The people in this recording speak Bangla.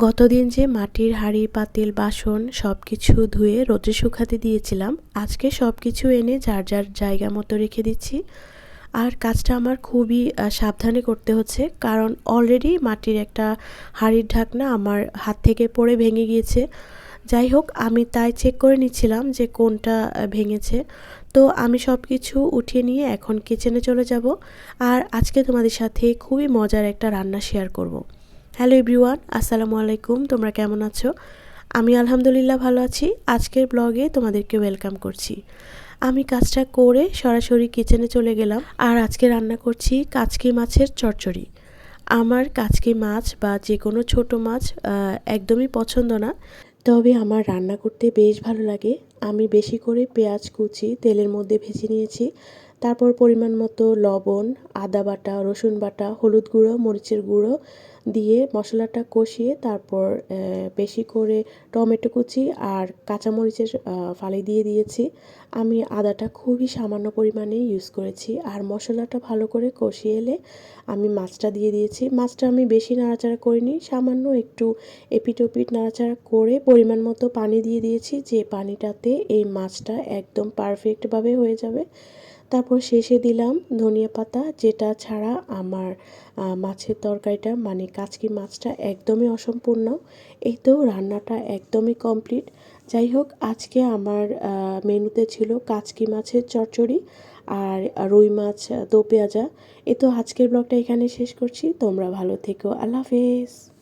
গতদিন যে মাটির হাঁড়ি পাতিল বাসন সব কিছু ধুয়ে রোদে শুকাতে দিয়েছিলাম, আজকে সব কিছু এনে যার যার জায়গা মতো রেখে দিচ্ছি। আর কাজটা আমার খুবই সাবধানে করতে হচ্ছে, কারণ অলরেডি মাটির একটা হাঁড়ির ঢাকনা আমার হাত থেকে পড়ে ভেঙে গিয়েছে। যাই হোক, আমি তাই চেক করে নিচ্ছিলাম যে কোনটা ভেঙেছে। তো আমি সব কিছু উঠিয়ে নিয়ে এখন কিচেনে চলে যাব। আর আজকে তোমাদের সাথে খুবই মজার একটা রান্না শেয়ার করব। হ্যালো এভরিওয়ান, আসসালামু আলাইকুম। তোমরা কেমন আছো? আমি আলহামদুলিল্লাহ ভালো আছি। আজকের ব্লগে তোমাদেরকে ওয়েলকাম করছি। আমি কাজটা করে সরাসরি কিচেনে চলে গেলাম। আর আজকে রান্না করছি কাচকি মাছের চচ্চড়ি। আমার কাচকি মাছ বা যে কোনো ছোট মাছ একদমই পছন্দ না, তবে আমার রান্না করতে বেশ ভালো লাগে। আমি বেশি করে পেঁয়াজ কুচি তেলের মধ্যে ভেজে নিয়েছি। তারপর পরিমাণ মতো লবণ, আদা বাটা, রসুন বাটা, হলুদ গুঁড়ো, মরিচের গুঁড়ো দিয়ে মশলাটা কষিয়ে তারপর বেশি করে টমেটো কুচি আর কাঁচামরিচের ফালি দিয়ে দিয়েছি। আমি আদাটা খুবই সামান্য পরিমাণে ইউজ করেছি। আর মশলাটা ভালো করে কষিয়ে এলে আমি মাছটা দিয়ে দিয়েছি। মাছটা আমি বেশি নাড়াচাড়া করিনি, সামান্য একটু এপিট ওপিট নাড়াচাড়া করে পরিমাণ মতো পানি দিয়ে দিয়েছি, যে পানিটাতে এই মাছটা একদম পারফেক্টভাবে হয়ে যাবে। তারপর শেষে দিলাম ধনিয়া পাতা, যেটা ছাড়া আমার মাছের তরকারিটা মানে কাচকি মাছটা একদমই অসম্পূর্ণ। এই তো রান্নাটা একদমই কমপ্লিট। যাই হোক, আজকে আমার মেনুতে ছিল কাচকি মাছের চচ্চড়ি আর রুই মাছ দো পেঁয়াজা। এই তো আজকের ব্লগটা এখানে শেষ করছি। তোমরা ভালো থেকো। আল্লাহ হাফেজ।